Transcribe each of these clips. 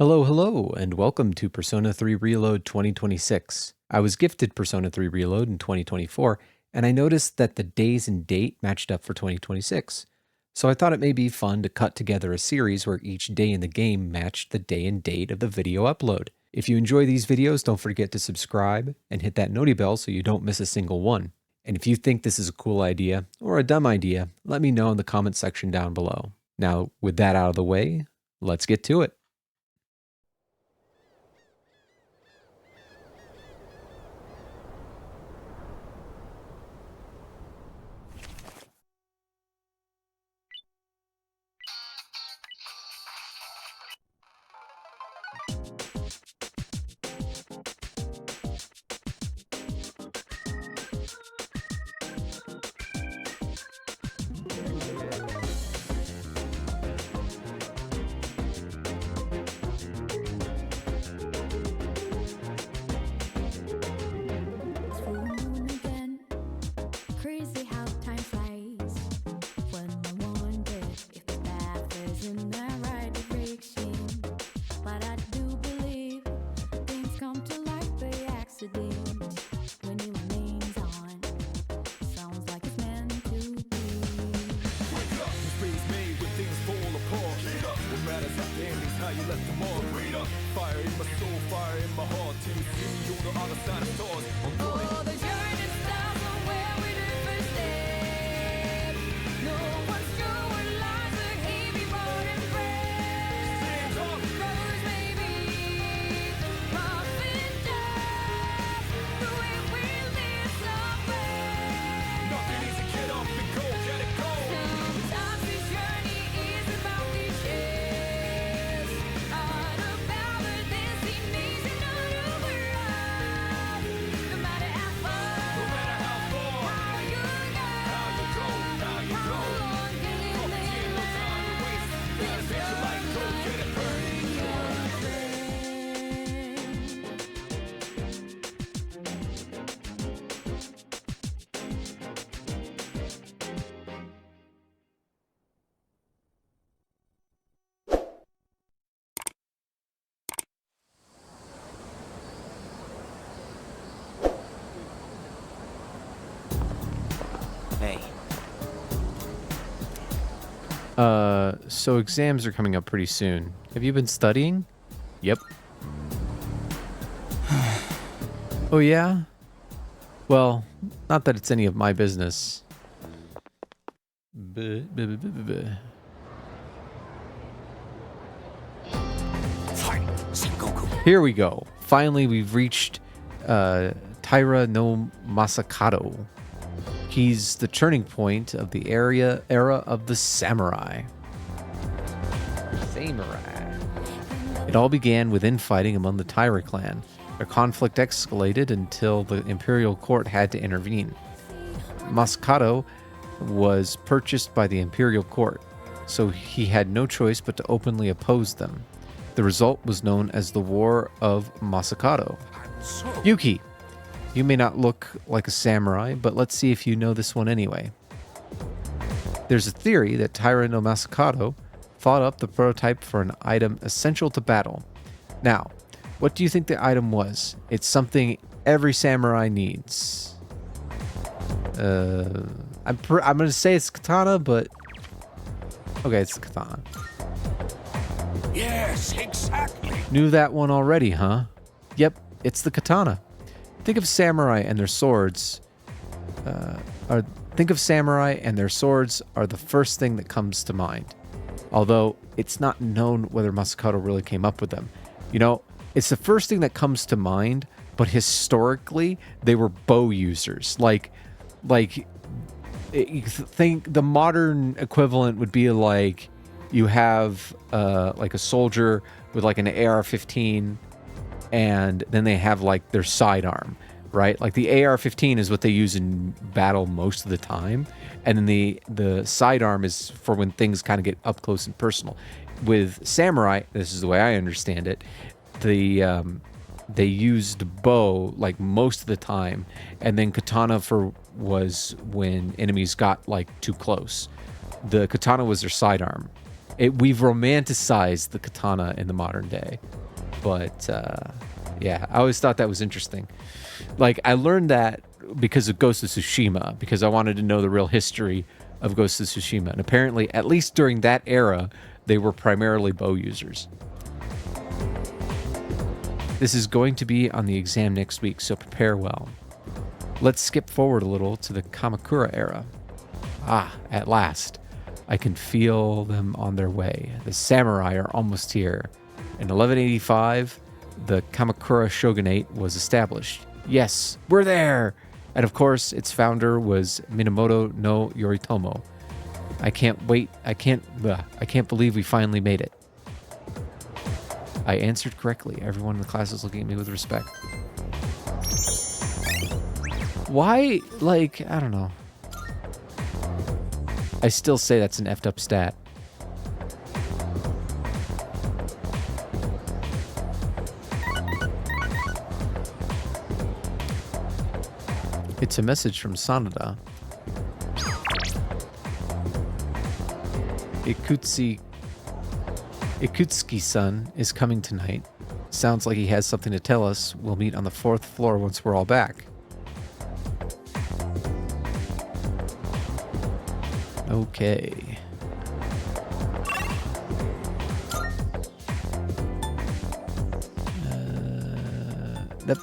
Hello, hello, and welcome to Persona 3 Reload 2026. I was gifted Persona 3 Reload in 2024, and I noticed that the days and date matched up for 2026. So I thought it may be fun to cut together a series where each day in the game matched the day and date of the video upload. If you enjoy these videos, don't forget to subscribe and hit that noti bell so you don't miss a single one. And if you think this is a cool idea or a dumb idea, let me know in the comment section down below. Now, with that out of the way, let's get to it. Crazy how time flies when I wonder if the path is in the right direction. But I do believe things come to light by accident when it remains on. Sounds like it's meant to be. Wake up, this space made when things fall apart. What matters at the end is how you left them all. Fire in my soul, fire in my heart. Till you see me on the other side of stars. Oh, the journey starts from where we did first step. No one's sure what lies ahead before it breaks. Roads may be rough and tough, but we will live somewhere. Nothing easy, get up and go, get it go. Sometimes this journey is about the chase, not about the destination of the world. No matter how far, No matter how far, how you go, how you go. how long can it Property ain't no time to waste. Gotta take your life, go get it burning. Hey, So exams are coming up pretty soon. Have you been studying? Yep. Oh yeah? Well, not that it's any of my business. fight, Sengoku. Here we go. Finally, we've reached Taira no Masakado. He's the turning point of the era of the samurai. It all began with infighting among the Taira clan. Their conflict escalated until the imperial court had to intervene. Masakado was purchased by the imperial court, so he had no choice but to openly oppose them. The result was known as the War of Masakado. Yuki, you may not look like a samurai, but let's see if you know this one anyway. There's a theory that Taira no Masakado thought up the prototype for an item essential to battle. Now, what do you think the item was? It's something every samurai needs. I'm gonna say it's katana, but okay, it's the katana. Yes, exactly. Knew that one already, huh? Yep, it's the katana. Think of samurai and their swords. Think of samurai and their swords are the first thing that comes to mind. Although it's not known whether Masakado really came up with them. You know, it's the first thing that comes to mind, but historically they were bow users. Like you think the modern equivalent would be like you have like a soldier with like an AR-15, and then they have like their sidearm, right? Like the AR-15 is what they use in battle most of the time, and then the sidearm is for when things kind of get up close and personal. With samurai, this is the way I understand it, they used bow like most of the time, and then katana was when enemies got like too close. The katana was their sidearm, we've romanticized the katana in the modern day. But yeah, I always thought that was interesting. Like, I learned that because of Ghost of Tsushima, because I wanted to know the real history of Ghost of Tsushima. And apparently, at least during that era, they were primarily bow users. This is going to be on the exam next week, so prepare well. Let's skip forward a little to the Kamakura era. Ah, at last. I can feel them on their way. The samurai are almost here. In 1185, the Kamakura shogunate was established. Yes, we're there! And of course, its founder was Minamoto no Yoritomo. I can't believe we finally made it. I answered correctly. Everyone in the class is looking at me with respect. Why, like, I don't know. I still say that's an effed up stat. It's a message from Sanada. Ikutsuki-san is coming tonight. Sounds like he has something to tell us. We'll meet on the 4th floor once we're all back. Okay. Yep.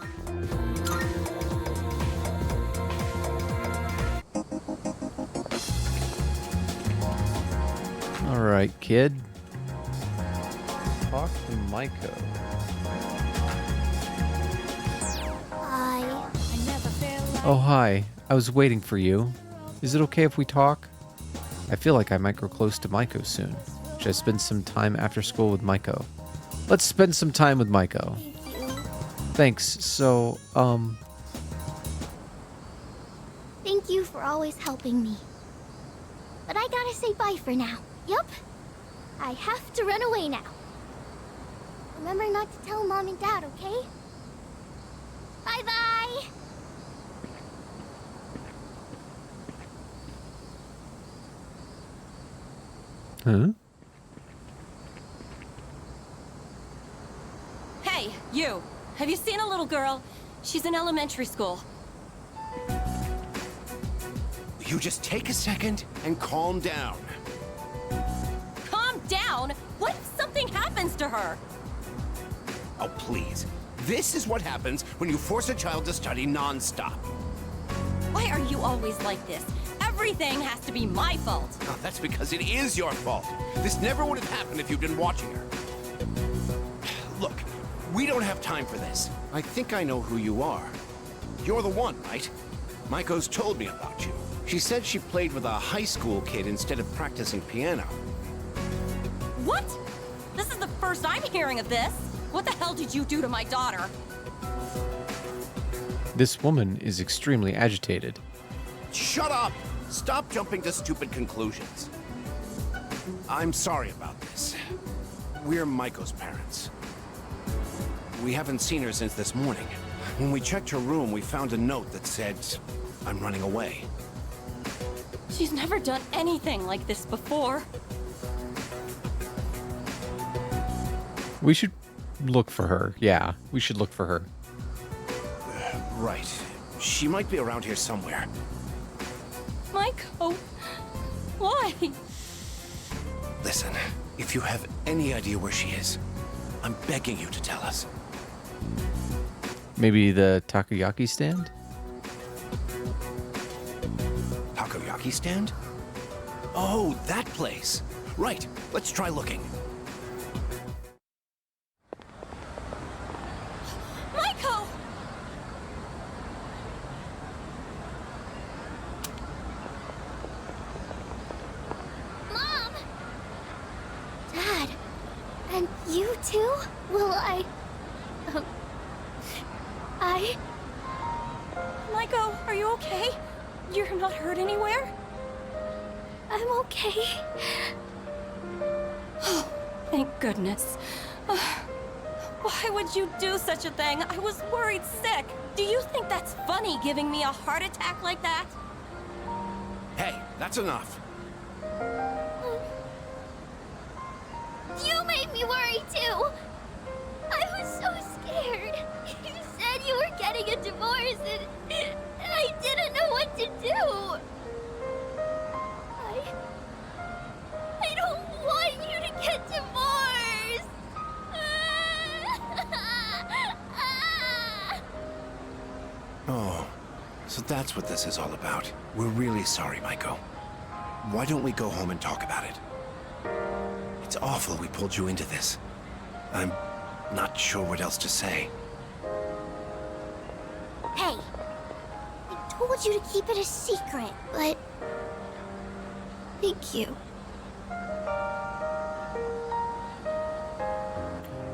All right, kid. Talk to Maiko. I never feel like Oh, hi. I was waiting for you. Is it okay if we talk? I feel like I might grow close to Maiko soon. Should I spend some time after school with Maiko? Let's spend some time with Maiko. thank you. Thanks. So, Thank you for always helping me. But I gotta say bye for now. Yup. I have to run away now. Remember not to tell Mom and Dad, okay? Bye-bye! huh? Hey, you! Have you seen a little girl? She's in elementary school. You just take a second and calm down. Calm down! What if something happens to her? Oh, please. This is what happens when you force a child to study non-stop. Why are you always like this? Everything has to be my fault. Oh, that's because it is your fault. This never would have happened if you'd been watching her. Look, we don't have time for this. I think I know who you are. You're the one, right? Maiko's told me about you. She said she played with a high school kid instead of practicing piano. What? This is the first I'm hearing of this. What the hell did you do to my daughter? This woman is extremely agitated. Shut up! Stop jumping to stupid conclusions. I'm sorry about this. We're Maiko's parents. We haven't seen her since this morning. When we checked her room, we found a note that said, "I'm running away." She's never done anything like this before. We should look for her. Yeah, we should look for her. Right. She might be around here somewhere. Maiko, why? Listen, if you have any idea where she is, I'm begging you to tell us. Maybe the takoyaki stand? Takoyaki stand? Oh, that place. Right, let's try looking. Maiko! Mom! Dad! And you too? Will I... Maiko, are you okay? You're not hurt anywhere? I'm okay. Thank goodness. Why would you do such a thing? I was worried sick. Do you think that's funny, giving me a heart attack like that? Hey, that's enough. You made me worry too. I was so scared. You said you were getting a divorce and I didn't know what to do. I don't want you to get divorced. Oh, so that's what this is all about. We're really sorry, Maiko. Why don't we go home and talk about it? It's awful we pulled you into this. I'm not sure what else to say. Hey, I told you to keep it a secret, but thank you.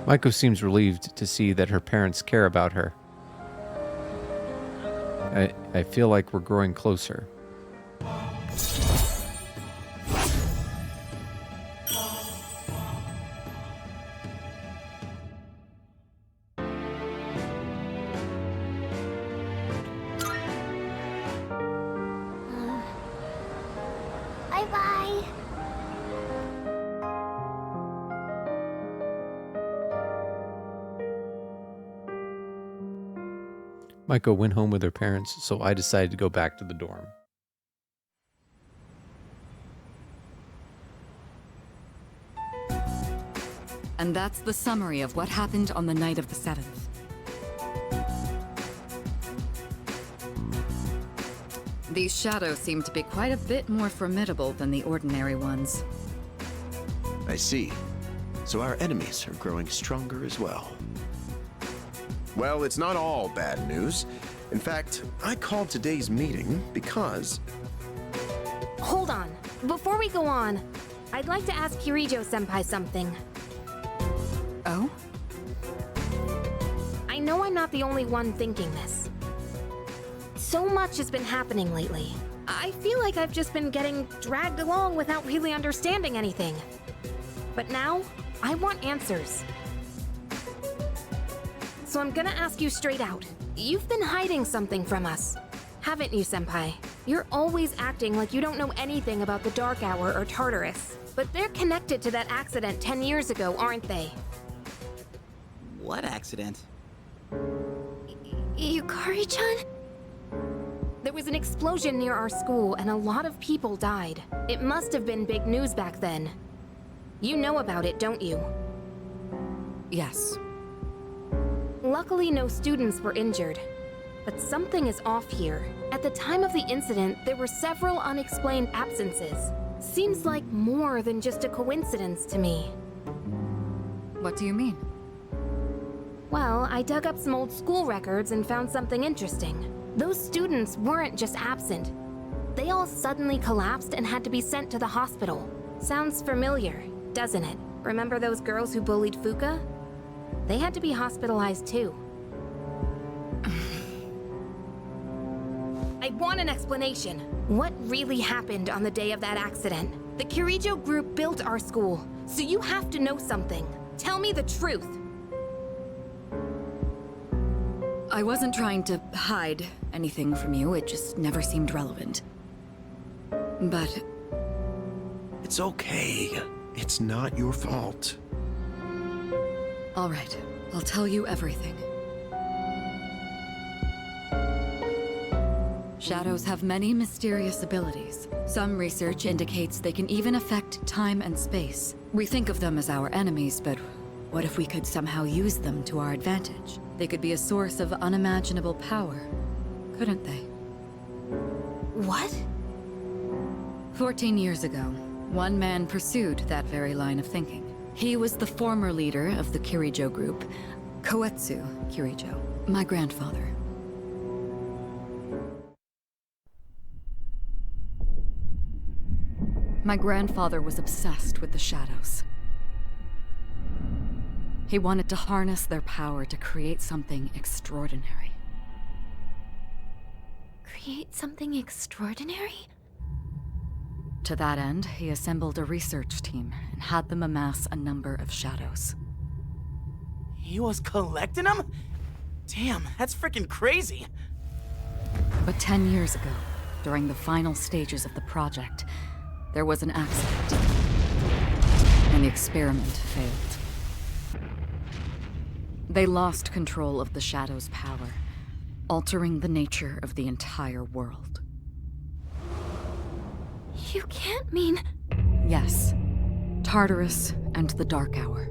Maiko seems relieved to see that her parents care about her. I feel like we're growing closer. Bye-bye. Maiko went home with her parents, so I decided to go back to the dorm. And that's the summary of what happened on the night of the 7th. These shadows seem to be quite a bit more formidable than the ordinary ones. I see. So our enemies are growing stronger as well. Well, it's not all bad news. In fact, I called today's meeting because... Hold on. Before we go on, I'd like to ask Kirijo-senpai something. Oh? I know I'm not the only one thinking this. So much has been happening lately. I feel like I've just been getting dragged along without really understanding anything. But now, I want answers. So I'm gonna ask you straight out. You've been hiding something from us, haven't you, Senpai? You're always acting like you don't know anything about the Dark Hour or Tartarus. But they're connected to that accident 10 years ago, aren't they? What accident? Yukari-chan? There was an explosion near our school and a lot of people died. It must have been big news back then. You know about it, don't you? Yes. Luckily, no students were injured. But something is off here. At the time of the incident, there were several unexplained absences. Seems like more than just a coincidence to me. What do you mean? Well, I dug up some old school records and found something interesting. Those students weren't just absent. They all suddenly collapsed and had to be sent to the hospital. Sounds familiar, doesn't it? Remember those girls who bullied Fuka? They had to be hospitalized too. I want an explanation. What really happened on the day of that accident? The Kirijo group built our school, so you have to know something. Tell me the truth. I wasn't trying to hide anything from you, it just never seemed relevant. But It's okay. It's not your fault. all right, I'll tell you everything. Shadows have many mysterious abilities. Some research indicates they can even affect time and space. We think of them as our enemies, but what if we could somehow use them to our advantage? They could be a source of unimaginable power, couldn't they? What? 14 years ago, one man pursued that very line of thinking. He was the former leader of the Kirijo group, Koetsu Kirijo, my grandfather. My grandfather was obsessed with the shadows. He wanted to harness their power to create something extraordinary. Create something extraordinary? To that end, he assembled a research team and had them amass a number of shadows. He was collecting them? Damn, that's freaking crazy. But 10 years ago, during the final stages of the project, there was an accident. and the experiment failed. They lost control of the Shadow's power, altering the nature of the entire world. You can't mean... Yes, Tartarus and the Dark Hour.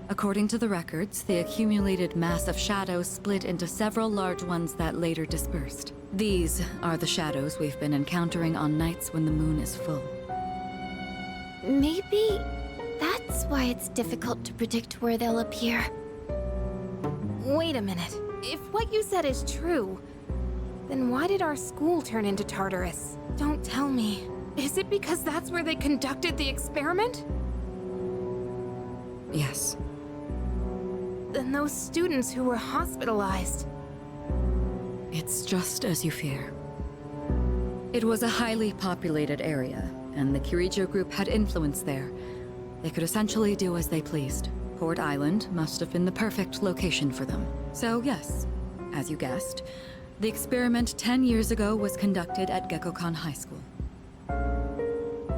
According to the records, the accumulated mass of shadows split into several large ones that later dispersed. These are the shadows we've been encountering on nights when the moon is full. Maybe that's why it's difficult to predict where they'll appear. Wait a minute. If what you said is true, then why did our school turn into Tartarus? Don't tell me. Is it because that's where they conducted the experiment? Yes. Then those students who were hospitalized... It's just as you fear. It was a highly populated area, and the Kirijo group had influence there. They could essentially do as they pleased. Port Island must have been the perfect location for them. So yes, as you guessed, the experiment 10 years ago was conducted at Gekkokan High School.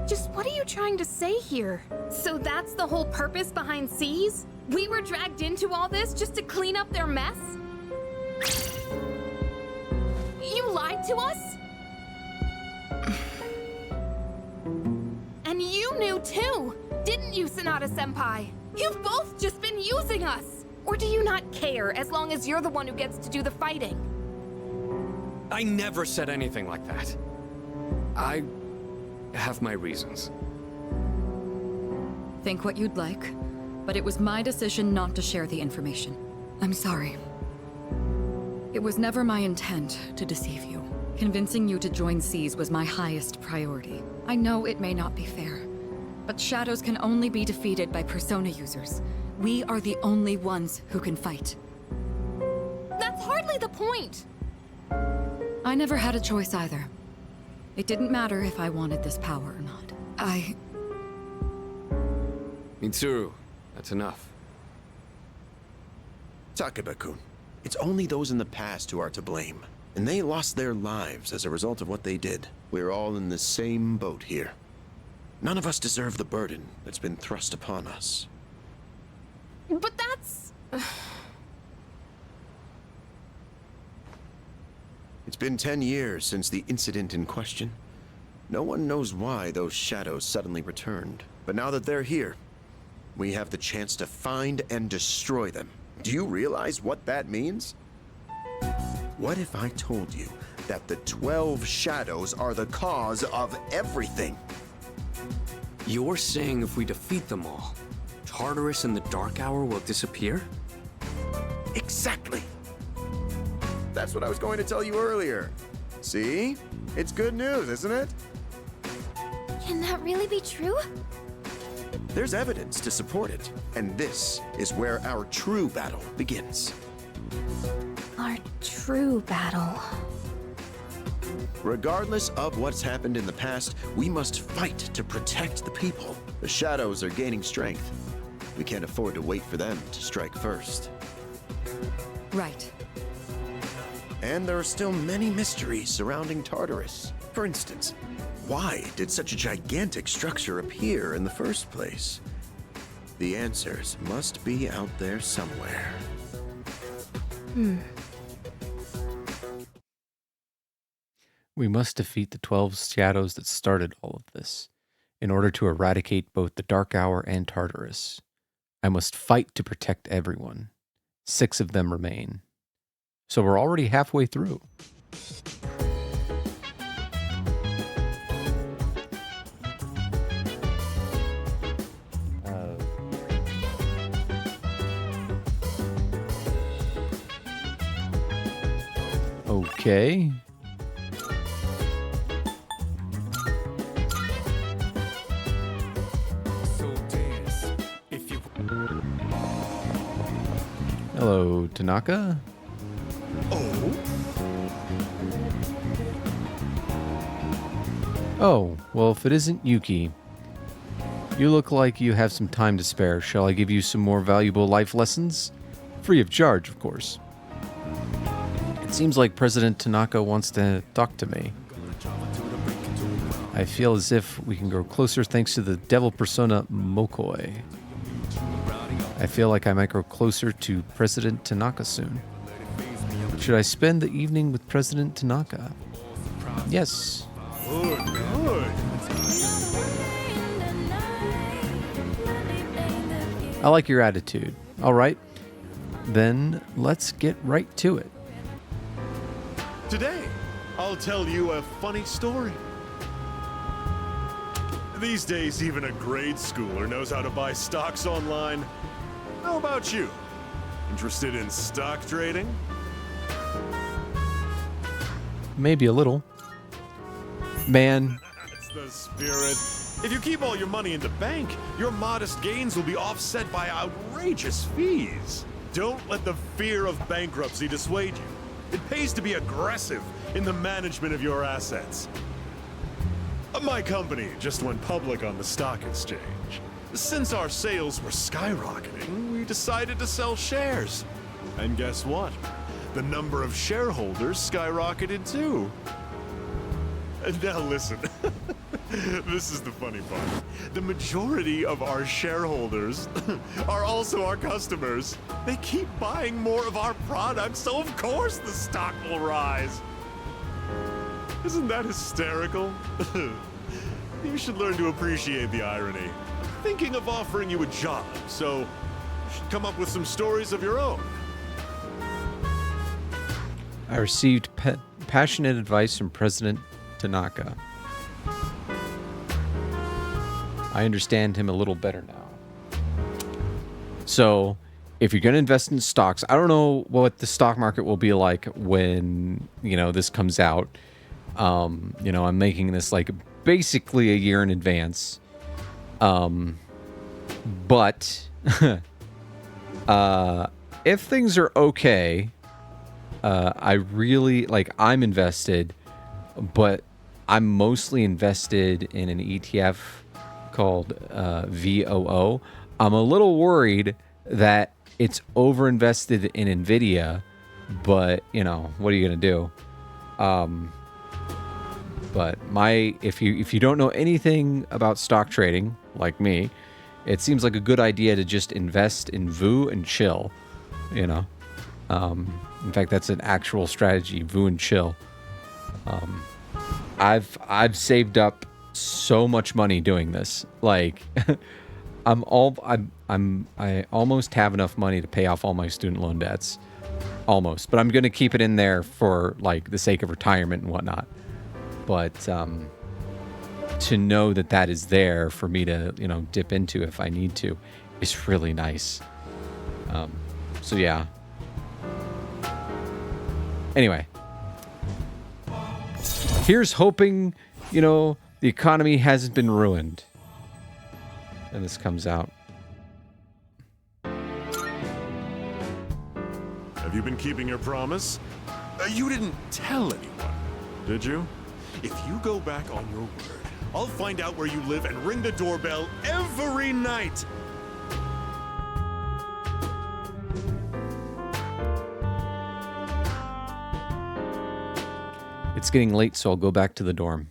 Just what are you trying to say here? So that's the whole purpose behind C's? We were dragged into all this just to clean up their mess? You lied to us? And you knew too, didn't you, Sanada-senpai? You've both just been using us! Or do you not care as long as you're the one who gets to do the fighting? I never said anything like that. I have my reasons. Think what you'd like, but it was my decision not to share the information. I'm sorry. It was never my intent to deceive you. Convincing you to join C's was my highest priority. I know it may not be fair, but shadows can only be defeated by persona users. We are the only ones who can fight. That's hardly the point! I never had a choice either. It didn't matter if I wanted this power or not. Mitsuru, that's enough. Takeba-kun, it's only those in the past who are to blame. And they lost their lives as a result of what they did. We're all in the same boat here. None of us deserve the burden that's been thrust upon us. But that's... It's been 10 years since the incident in question. No one knows why those shadows suddenly returned. But now that they're here, we have the chance to find and destroy them. Do you realize what that means? What if I told you that the 12 shadows are the cause of everything? You're saying if we defeat them all, Tartarus and the Dark Hour will disappear? Exactly. That's what I was going to tell you earlier. See? It's good news, isn't it? Can that really be true? There's evidence to support it, and this is where our true battle begins. Our true battle. Regardless of what's happened in the past, we must fight to protect the people. The shadows are gaining strength. We can't afford to wait for them to strike first. Right. And there are still many mysteries surrounding Tartarus. For instance, why did such a gigantic structure appear in the first place? The answers must be out there somewhere. We must defeat the 12 shadows that started all of this, in order to eradicate both the Dark Hour and Tartarus. I must fight to protect everyone. 6 of them remain. So we're already halfway through. Okay. So dance, if you... Hello, Tanaka. Oh, well, if it isn't Yuki. You look like you have some time to spare. Shall I give you some more valuable life lessons? Free of charge, of course. It seems like President Tanaka wants to talk to me. I feel as if we can grow closer thanks to the devil persona Mokoi. I feel like I might grow closer to President Tanaka soon. Should I spend the evening with President Tanaka? Yes. Good, good. I like your attitude. All right. Then let's get right to it. Today, I'll tell you a funny story. These days, even a grade schooler knows how to buy stocks online. How about you? Interested in stock trading? Maybe a little. Man, That's the spirit. If you keep all your money in the bank, your modest gains will be offset by outrageous fees. Don't let the fear of bankruptcy dissuade you. It pays to be aggressive in the management of your assets. My company just went public on the stock exchange. Since our sales were skyrocketing, we decided to sell shares. And guess what? The number of shareholders skyrocketed too. And now listen, this is the funny part. The majority of our shareholders are also our customers. They keep buying more of our products, so of course the stock will rise. Isn't that hysterical? You should learn to appreciate the irony. Thinking of offering you a job, so come up with some stories of your own. I received passionate advice from President Tanaka. I understand him a little better now. So, if you're going to invest in stocks, I don't know what the stock market will be like when, this comes out. I'm making this like basically a year in advance. But if things are okay, I really I'm invested, but I'm mostly invested in an ETF called VOO. I'm a little worried that it's overinvested in Nvidia, but what are you gonna do? But if you don't know anything about stock trading like me, it seems like a good idea to just invest in VOO and chill. In fact, that's an actual strategy, VOO and chill. I've saved up so much money doing this. Like, I almost have enough money to pay off all my student loan debts, almost. But I'm gonna keep it in there for the sake of retirement and whatnot. But to know that is there for me to dip into if I need to is really nice. So yeah. Anyway, here's hoping the economy hasn't been ruined. And this comes out. Have you been keeping your promise? You didn't tell anyone, did you? If you go back on your word, I'll find out where you live and ring the doorbell every night. It's getting late, so I'll go back to the dorm.